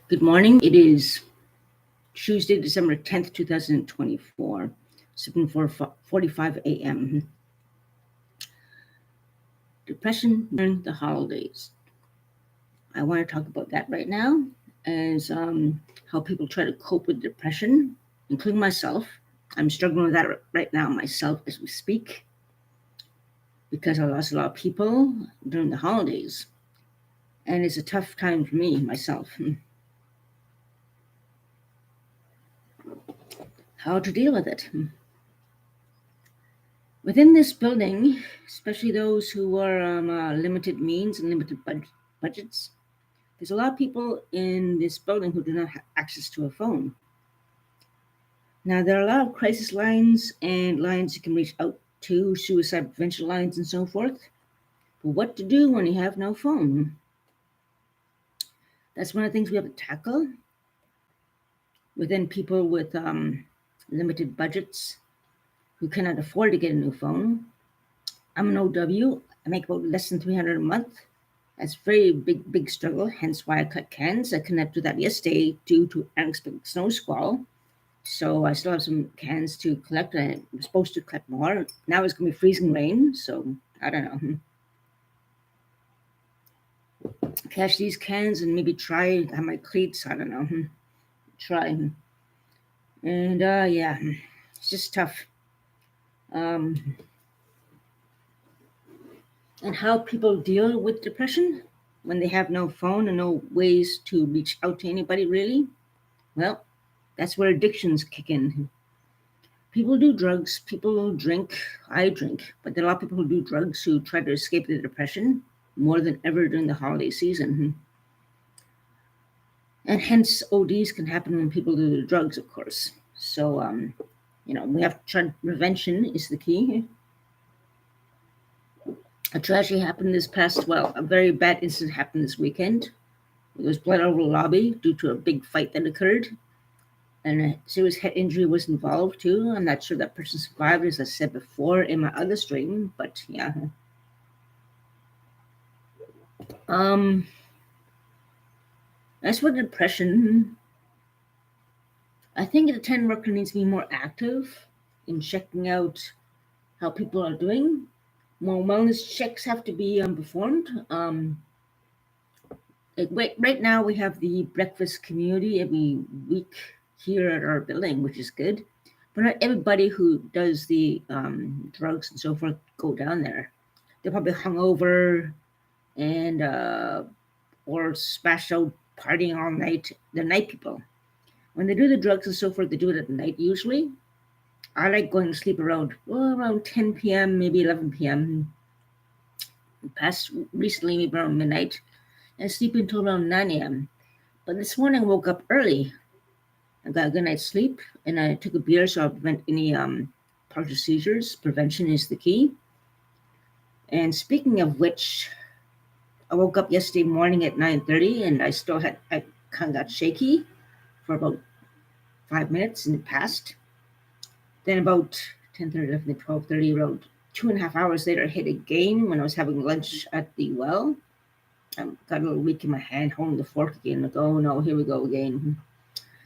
Good morning. It is Tuesday, December 10th, 2024, 7:45 a.m. Depression during the holidays. I want to talk about that right now as how people try to cope with depression, including myself. I'm struggling with that right now myself as we speak because I lost a lot of people during the holidays. And it's a tough time for me myself. How to deal with it. Within this building, especially those who are limited means and limited budgets, there's a lot of people in this building who do not have access to a phone. Now, there are a lot of crisis lines and lines you can reach out to, suicide prevention lines and so forth. But what to do when you have no phone? That's one of the things we have to tackle. Within people with limited budgets who cannot afford to get a new phone. I'm an OW. I make about less than $300 a month. That's a very big struggle, hence why I cut cans. I couldn't do that yesterday due to unexpected snow squall. So I still have some cans to collect. I'm supposed to collect more. Now it's going to be freezing rain, so I don't know. Cash these cans and maybe try have my cleats. I don't know. Try. And yeah, it's just tough. And how people deal with depression when they have no phone and no ways to reach out to anybody really. Well, that's where addictions kick in. People do drugs, people drink, I drink, but there are a lot of people who do drugs who try to escape the depression more than ever during the holiday season. And hence ODs can happen when people do the drugs, of course. So, we have to try, prevention is the key. A tragedy happened a very bad incident happened this weekend. There was blood over the lobby due to a big fight that occurred. And a serious head injury was involved too. I'm not sure that person survived, as I said before in my other stream, but yeah. As for depression, I think the 10 worker needs to be more active in checking out how people are doing. More wellness checks have to be performed. Right now, we have the breakfast community every week here at our building, which is good. But not everybody who does the drugs and so forth go down there. They're probably hungover and or smashed out partying all night. They're night people. When they do the drugs and so forth, they do it at night usually. I like going to sleep around 10 p.m., maybe 11 p.m. Past recently, maybe around midnight, and sleep until around 9 a.m. But this morning I woke up early. I got a good night's sleep, and I took a beer so I prevent any partial seizures. Prevention is the key. And speaking of which, I woke up yesterday morning at 9:30, and I kind of got shaky for about 5 minutes, and it passed. Then about 10:30, 11, 12:30, around 2.5 hours later, I hit again when I was having lunch at the well. I got a little weak in my hand, holding the fork again. Like, oh no, here we go again.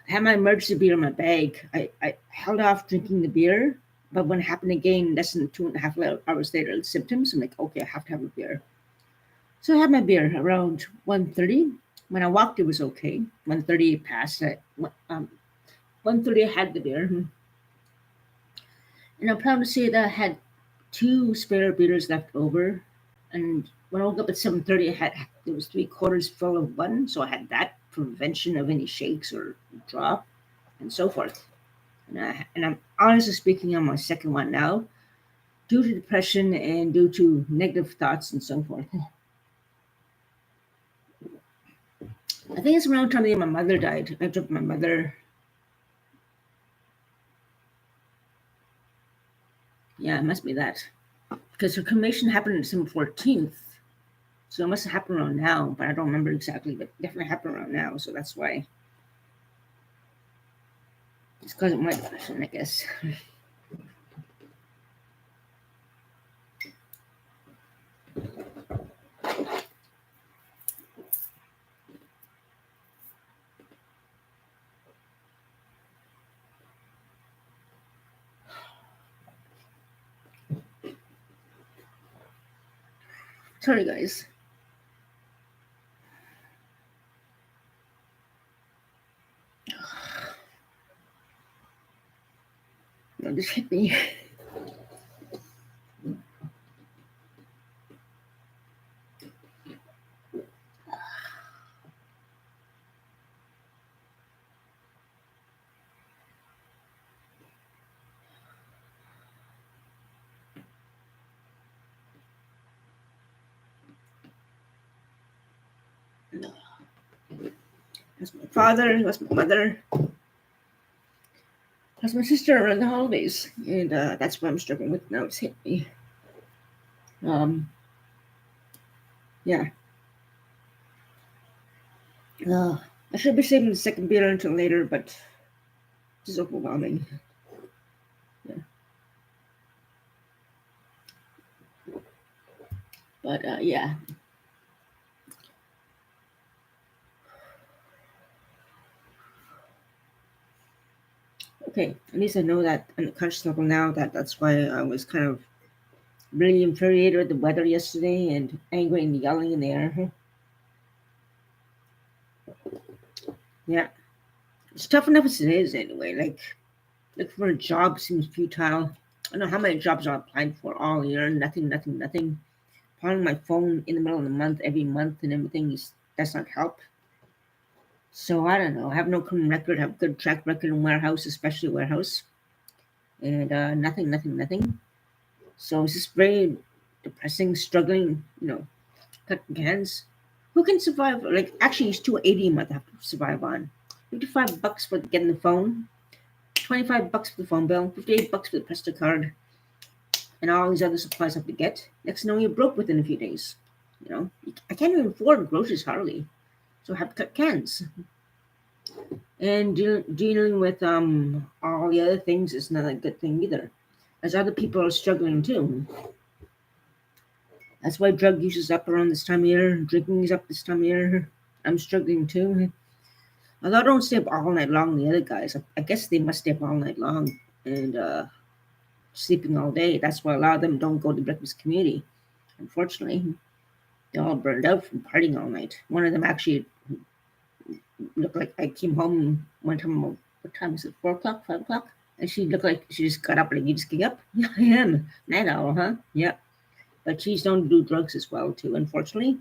I had my emergency beer in my bag. I held off drinking the beer, but when it happened again, less than 2.5 hours later, the symptoms, I'm like, okay, I have to have a beer. So I had my beer around 1:30. When I walked, it was okay. 1:30 passed. 1:30, I had the beer. And I'm proud to say that I had two spare beers left over. And when I woke up at 7:30, there was 3/4 full of one, so I had that for prevention of any shakes or drop and so forth. And I'm honestly speaking on my second one now, due to depression and due to negative thoughts and so forth. I think it's around the time that my mother died. I took my mother. Yeah, it must be that. Because her cremation happened on December 14th. So it must have happened around now, but I don't remember exactly, but definitely happened around now. So that's why. It's because of my depression, I guess. Sorry, guys. No, this hit me. That's my father. That's my mother. That's my sister around the holidays, and that's what I'm struggling with now. It's hit me. Yeah. I should be saving the second beer until later, but this is overwhelming. Yeah. But yeah. Okay, at least I know that on a conscious level now that that's why I was kind of really infuriated with the weather yesterday and angry and yelling in the air. Yeah, it's tough enough as it is anyway. Like, looking for a job seems futile. I don't know how many jobs I applied for all year. Nothing, nothing, nothing. Calling my phone in the middle of the month, every month, and everything does not help. So I don't know. I have no criminal record. Have good track record in warehouse, especially warehouse, and nothing, nothing, nothing. So it's just very depressing, struggling. Cutting cans. Who can survive? Like, actually, it's 280 a month I have to survive on. $55 for getting the phone, $25 for the phone bill, $58 for the Presto card, and all these other supplies I have to get. Next, thing you know, you're broke within a few days. I can't even afford groceries hardly, so I have to cut cans. And dealing with all the other things is not a good thing either, as other people are struggling too. That's why drug use is up around this time of year. Drinking is up this time of year. I'm struggling too. Although I don't stay up all night long, the other guys, I guess they must stay up all night long and sleeping all day. That's why a lot of them don't go to breakfast community. Unfortunately, they're all burned out from partying all night. One of them actually looked like I came home one time. What time is it? 4 o'clock, 5 o'clock, and she looked like she just got up. Like, you just get up? Yeah, I am. Night owl, huh? Yeah. But she's known to do drugs as well too, unfortunately.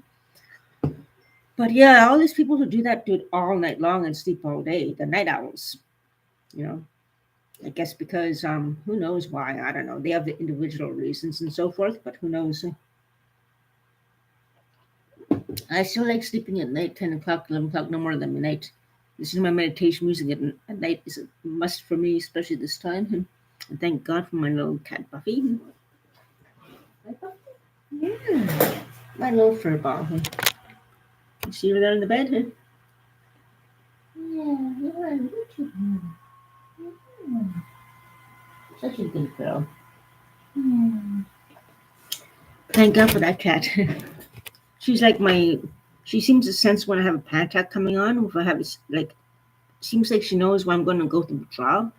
But yeah, all these people who do that do it all night long and sleep all day. The night owls, you know. I guess because who knows why? I don't know. They have the individual reasons and so forth, but who knows? I still like sleeping at night, 10 o'clock, 11 o'clock, no more than midnight. Listening to my meditation music at night is a must for me, especially this time. And thank God for my little cat Buffy. Yeah, my little fur ball. You see her there in the bed? Huh? Yeah, yeah, such a good girl. Thank God for that cat. She's like she seems to sense when I have a panic attack coming on. If I have like, seems like she knows when I'm going to go to withdraw.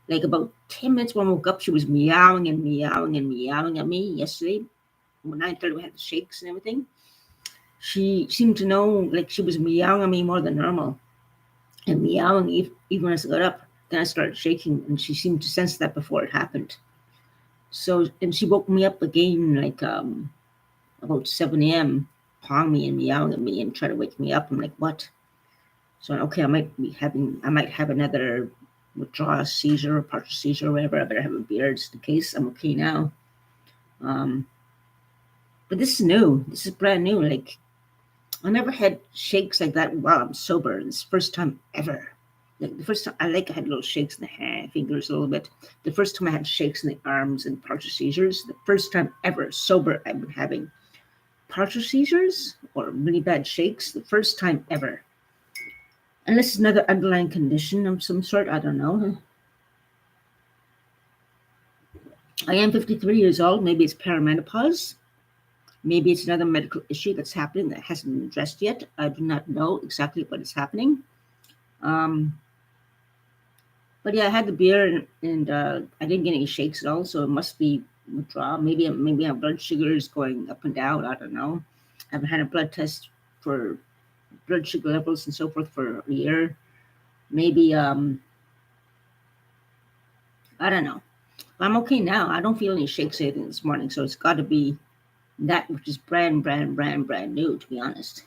Like about 10 minutes when I woke up, she was meowing and meowing and meowing at me yesterday. When 9:30 we had the shakes and everything. She seemed to know, like she was meowing at me more than normal. And meowing even as I got up. Then I started shaking and she seemed to sense that before it happened. So, and she woke me up again like about 7 a.m., pawing me and meowing at me and trying to wake me up. I'm like, what? So, okay, I might have another withdrawal seizure or partial seizure or whatever. I better have a beer just in case. I'm okay now. But this is new. This is brand new. Like, I never had shakes like that while I'm sober. This is the first time ever. Like the first time, I had little shakes in the hand, fingers a little bit. The first time I had shakes in the arms and partial seizures. The first time ever sober I've been having partial seizures or really bad shakes. The first time ever. Unless it's another underlying condition of some sort, I don't know. I am 53 years old. Maybe it's perimenopause. Maybe it's another medical issue that's happening that hasn't been addressed yet. I do not know exactly what is happening. But yeah, I had the beer and I didn't get any shakes at all, so it must be withdrawal. Maybe my blood sugar is going up and down. I don't know. I haven't had a blood test for blood sugar levels and so forth for a year. Maybe I don't know. I'm okay now. I don't feel any shakes or anything this morning, so it's got to be that which is brand new, to be honest.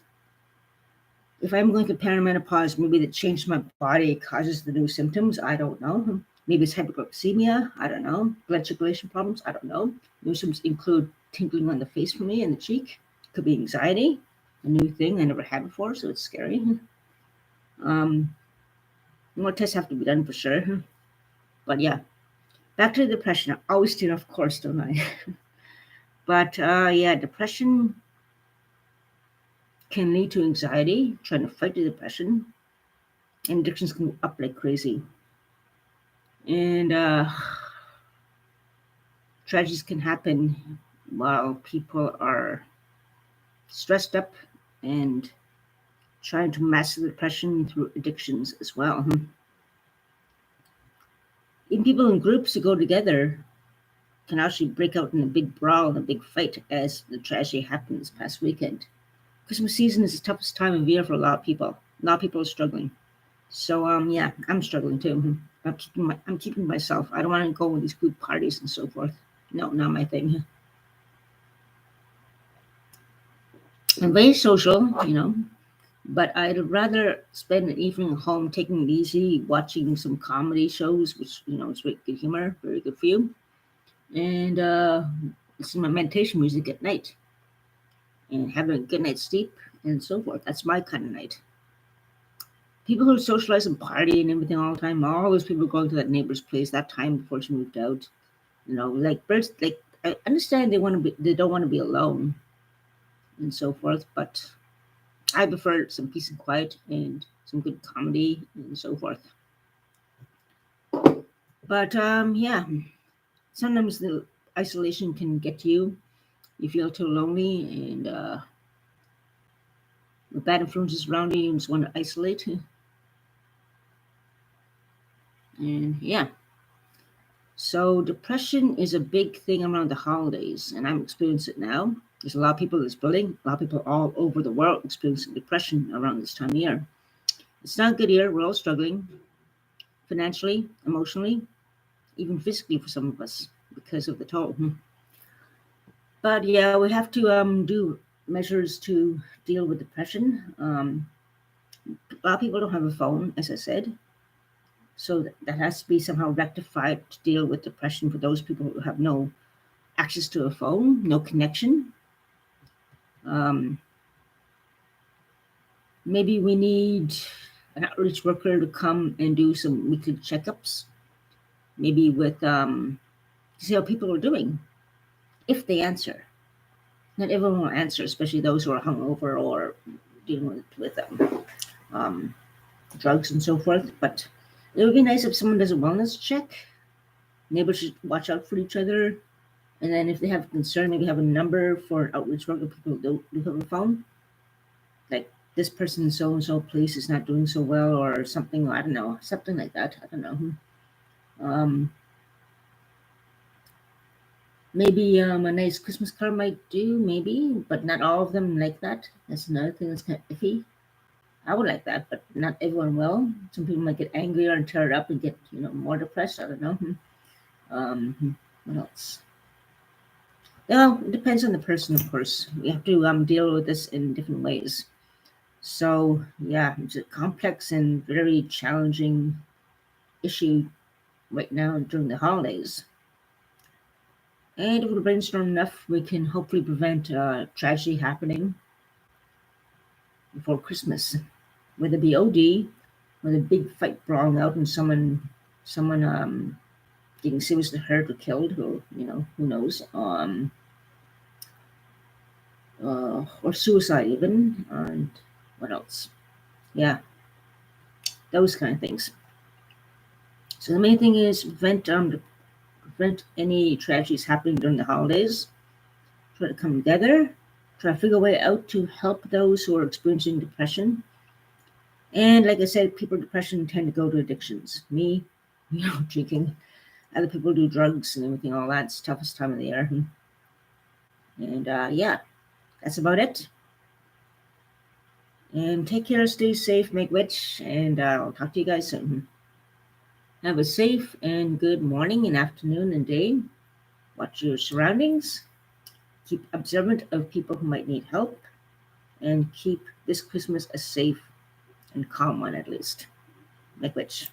If I'm going through perimenopause, maybe the change in my body causes the new symptoms. I don't know. Maybe it's hypoglycemia. I don't know. Blood circulation problems. I don't know. New symptoms include tingling on the face for me and the cheek. Could be anxiety, a new thing I never had before, so it's scary. More tests have to be done for sure. But yeah, back to depression. I always steer off course, don't I? But yeah, depression can lead to anxiety, trying to fight the depression, and addictions can go up like crazy. And tragedies can happen while people are stressed up and trying to master the depression through addictions as well. Even people in groups who go together can actually break out in a big brawl and a big fight, as the tragedy happened this past weekend. Christmas season is the toughest time of year for a lot of people. A lot of people are struggling. So yeah, I'm struggling too. I'm keeping myself. I don't want to go with these group parties and so forth. No, not my thing. I'm very social, but I'd rather spend an evening at home taking it easy, watching some comedy shows, which, it's very good humor, very good for you, and listen to my meditation music at night and having a good night's sleep and so forth. That's my kind of night. People who socialize and party and everything all the time, all those people going to that neighbor's place that time before she moved out, like birds, like I understand they don't want to be alone and so forth, but I prefer some peace and quiet and some good comedy and so forth. But yeah, sometimes the isolation can get to you. You feel too lonely and with bad influences around you just want to isolate. And yeah. So depression is a big thing around the holidays, and I'm experiencing it now. There's a lot of people in this building, a lot of people all over the world experiencing depression around this time of year. It's not a good year. We're all struggling financially, emotionally, even physically for some of us because of the toll. But yeah, we have to do measures to deal with depression. A lot of people don't have a phone, as I said. So that has to be somehow rectified to deal with depression for those people who have no access to a phone, no connection. Maybe we need an outreach worker to come and do some weekly checkups, maybe with to see how people are doing, if they answer. Not everyone will answer, especially those who are hungover or dealing with drugs and so forth. But it would be nice if someone does a wellness check. Neighbors should watch out for each other. And then if they have concern, maybe have a number for an outreach worker. People do have a phone. Like, this person in so-and-so place is not doing so well or something. I don't know. Something like that. I don't know. Maybe a nice Christmas card might do, maybe, but not all of them like that. That's another thing that's kind of iffy. I would like that, but not everyone will. Some people might get angrier and tear it up and get, more depressed. I don't know. What else? Well, it depends on the person, of course. We have to deal with this in different ways. So, yeah, it's a complex and very challenging issue right now during the holidays. And if we brainstorm enough, we can hopefully prevent tragedy happening before Christmas. Whether it be OD, with a big fight brawling out and someone getting seriously hurt or killed, or who knows, or suicide even, and what else? Yeah, those kind of things. So the main thing is to prevent any tragedies happening during the holidays. Try to come together. Try to figure a way out to help those who are experiencing depression. And like I said, people with depression tend to go to addictions. Me, drinking. Other people do drugs and everything, all that. It's the toughest time of the year. And yeah, that's about it. And take care, stay safe, make witch, and I'll talk to you guys soon. Have a safe and good morning and afternoon and day. Watch your surroundings. Keep observant of people who might need help. And keep this Christmas a safe and calm one at least. Make witch.